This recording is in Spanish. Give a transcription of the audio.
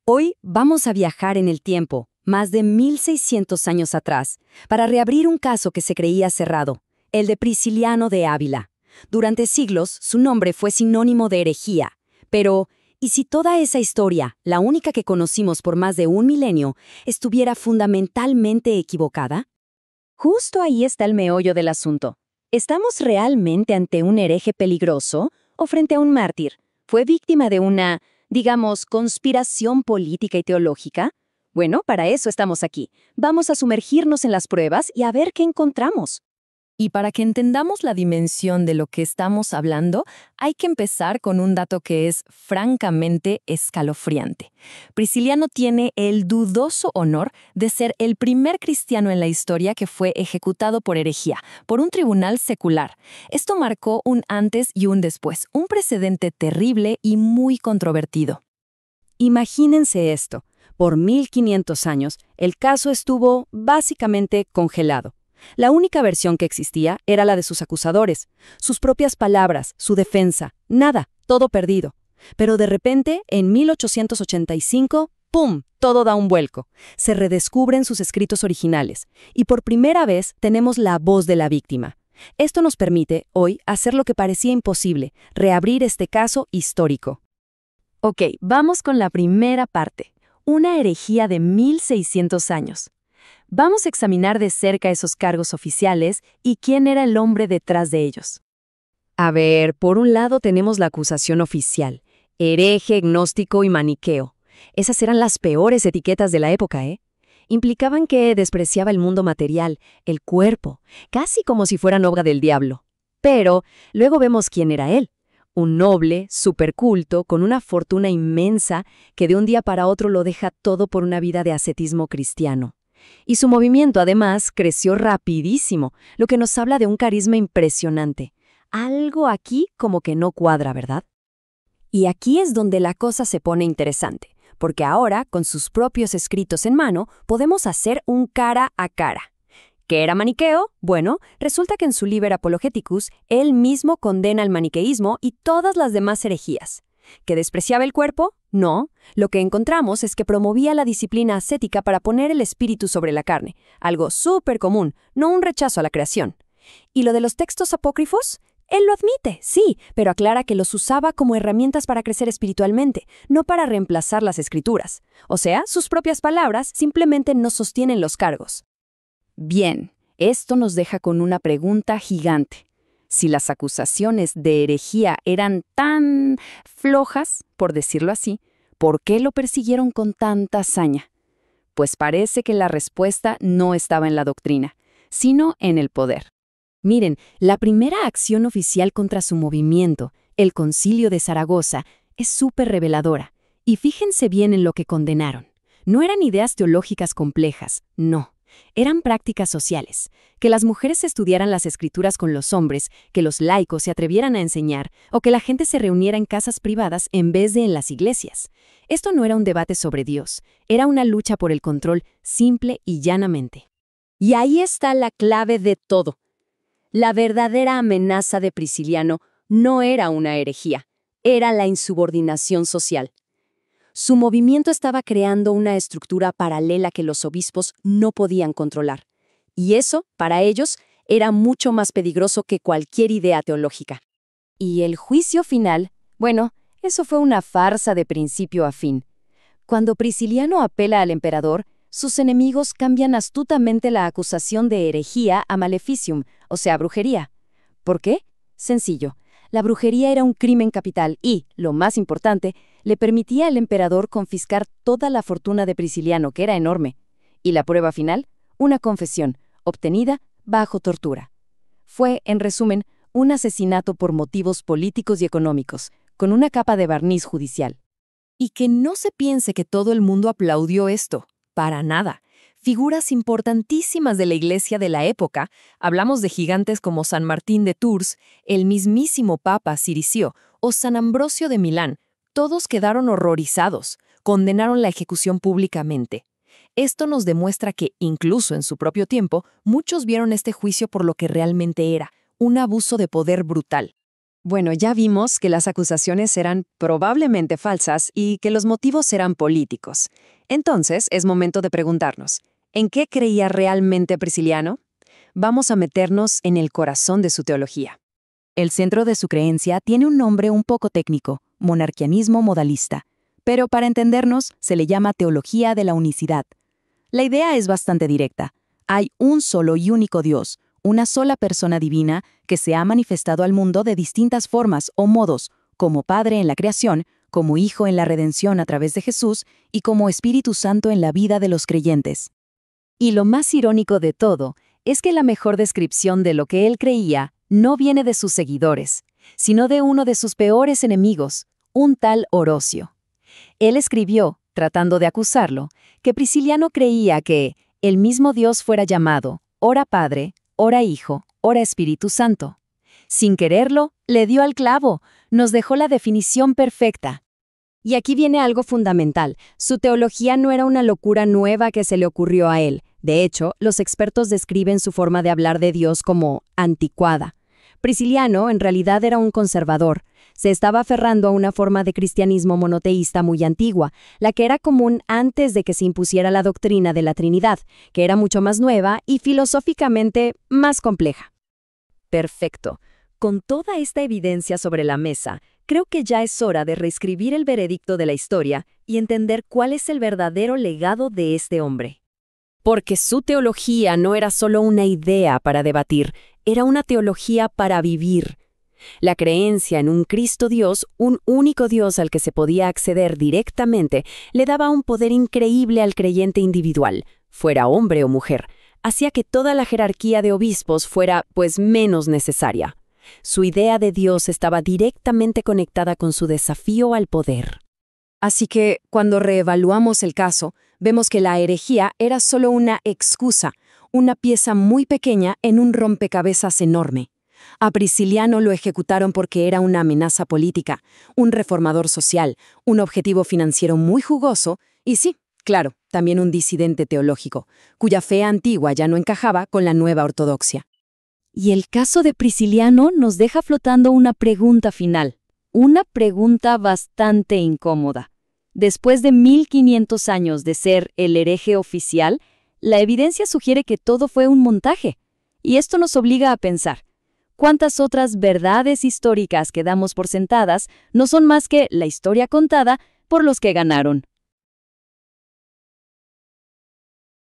Hoy vamos a viajar en el tiempo, más de 1600 años atrás, para reabrir un caso que se creía cerrado, el de Prisciliano de Ávila. Durante siglos, su nombre fue sinónimo de herejía. Pero, ¿y si toda esa historia, la única que conocimos por más de un milenio, estuviera fundamentalmente equivocada? Justo ahí está el meollo del asunto. ¿Estamos realmente ante un hereje peligroso o frente a un mártir? ¿Fue víctima de una, digamos, conspiración política y teológica? Bueno, para eso estamos aquí. Vamos a sumergirnos en las pruebas y a ver qué encontramos. Y para que entendamos la dimensión de lo que estamos hablando, hay que empezar con un dato que es francamente escalofriante. Prisciliano tiene el dudoso honor de ser el primer cristiano en la historia que fue ejecutado por herejía, por un tribunal secular. Esto marcó un antes y un después, un precedente terrible y muy controvertido. Imagínense esto. Por 1500 años, el caso estuvo básicamente congelado. La única versión que existía era la de sus acusadores, sus propias palabras, su defensa, nada, todo perdido. Pero de repente, en 1885, ¡pum!, todo da un vuelco. Se redescubren sus escritos originales, y por primera vez tenemos la voz de la víctima. Esto nos permite, hoy, hacer lo que parecía imposible, reabrir este caso histórico. Ok, vamos con la primera parte, una herejía de 1600 años. Vamos a examinar de cerca esos cargos oficiales y quién era el hombre detrás de ellos. A ver, por un lado tenemos la acusación oficial, hereje, gnóstico y maniqueo. Esas eran las peores etiquetas de la época, ¿eh? Implicaban que despreciaba el mundo material, el cuerpo, casi como si fueran obra del diablo. Pero luego vemos quién era él. Un noble, superculto, con una fortuna inmensa que de un día para otro lo deja todo por una vida de ascetismo cristiano. Y su movimiento, además, creció rapidísimo, lo que nos habla de un carisma impresionante. Algo aquí como que no cuadra, ¿verdad? Y aquí es donde la cosa se pone interesante, porque ahora, con sus propios escritos en mano, podemos hacer un cara a cara. ¿Qué era maniqueo? Bueno, resulta que en su Liber Apologeticus, él mismo condena el maniqueísmo y todas las demás herejías. ¿Que despreciaba el cuerpo? No. Lo que encontramos es que promovía la disciplina ascética para poner el espíritu sobre la carne, algo súper común, no un rechazo a la creación. ¿Y lo de los textos apócrifos? Él lo admite, sí, pero aclara que los usaba como herramientas para crecer espiritualmente, no para reemplazar las escrituras. O sea, sus propias palabras simplemente no sostienen los cargos. Bien, esto nos deja con una pregunta gigante. Si las acusaciones de herejía eran tan flojas, por decirlo así, ¿por qué lo persiguieron con tanta hazaña? Pues parece que la respuesta no estaba en la doctrina, sino en el poder. Miren, la primera acción oficial contra su movimiento, el Concilio de Zaragoza, es súper reveladora. Y fíjense bien en lo que condenaron. No eran ideas teológicas complejas, no. Eran prácticas sociales, que las mujeres estudiaran las escrituras con los hombres, que los laicos se atrevieran a enseñar o que la gente se reuniera en casas privadas en vez de en las iglesias. Esto no era un debate sobre Dios, era una lucha por el control simple y llanamente. Y ahí está la clave de todo. La verdadera amenaza de Prisciliano no era una herejía, era la insubordinación social. Su movimiento estaba creando una estructura paralela que los obispos no podían controlar. Y eso, para ellos, era mucho más peligroso que cualquier idea teológica. Y el juicio final, bueno, eso fue una farsa de principio a fin. Cuando Prisciliano apela al emperador, sus enemigos cambian astutamente la acusación de herejía a maleficium, o sea, brujería. ¿Por qué? Sencillo. La brujería era un crimen capital y, lo más importante, le permitía al emperador confiscar toda la fortuna de Prisciliano, que era enorme. Y la prueba final, una confesión, obtenida bajo tortura. Fue, en resumen, un asesinato por motivos políticos y económicos, con una capa de barniz judicial. Y que no se piense que todo el mundo aplaudió esto. Para nada. Figuras importantísimas de la Iglesia de la época, hablamos de gigantes como San Martín de Tours, el mismísimo Papa Ciricio o San Ambrosio de Milán, todos quedaron horrorizados, condenaron la ejecución públicamente. Esto nos demuestra que, incluso en su propio tiempo, muchos vieron este juicio por lo que realmente era, un abuso de poder brutal. Bueno, ya vimos que las acusaciones eran probablemente falsas y que los motivos eran políticos. Entonces, es momento de preguntarnos, ¿en qué creía realmente Prisciliano? Vamos a meternos en el corazón de su teología. El centro de su creencia tiene un nombre un poco técnico, monarquianismo modalista, pero para entendernos se le llama teología de la unicidad. La idea es bastante directa. Hay un solo y único Dios, una sola persona divina que se ha manifestado al mundo de distintas formas o modos, como Padre en la creación, como Hijo en la redención a través de Jesús y como Espíritu Santo en la vida de los creyentes. Y lo más irónico de todo es que la mejor descripción de lo que él creía no viene de sus seguidores, sino de uno de sus peores enemigos, un tal Orocio. Él escribió, tratando de acusarlo, que Prisciliano creía que el mismo Dios fuera llamado, ora Padre, ora Hijo, ora Espíritu Santo. Sin quererlo, le dio al clavo, nos dejó la definición perfecta. Y aquí viene algo fundamental. Su teología no era una locura nueva que se le ocurrió a él. De hecho, los expertos describen su forma de hablar de Dios como anticuada. Prisciliano en realidad era un conservador. Se estaba aferrando a una forma de cristianismo monoteísta muy antigua, la que era común antes de que se impusiera la doctrina de la Trinidad, que era mucho más nueva y filosóficamente más compleja. Perfecto. Con toda esta evidencia sobre la mesa, creo que ya es hora de reescribir el veredicto de la historia y entender cuál es el verdadero legado de este hombre. Porque su teología no era solo una idea para debatir, era una teología para vivir. La creencia en un Cristo Dios, un único Dios al que se podía acceder directamente, le daba un poder increíble al creyente individual, fuera hombre o mujer, hacía que toda la jerarquía de obispos fuera, pues, menos necesaria. Su idea de Dios estaba directamente conectada con su desafío al poder. Así que, cuando reevaluamos el caso, vemos que la herejía era solo una excusa, una pieza muy pequeña en un rompecabezas enorme. A Prisciliano lo ejecutaron porque era una amenaza política, un reformador social, un objetivo financiero muy jugoso y sí, claro, también un disidente teológico, cuya fe antigua ya no encajaba con la nueva ortodoxia. Y el caso de Prisciliano nos deja flotando una pregunta final, una pregunta bastante incómoda. Después de 1500 años de ser el hereje oficial, la evidencia sugiere que todo fue un montaje. Y esto nos obliga a pensar, ¿cuántas otras verdades históricas que damos por sentadas no son más que la historia contada por los que ganaron?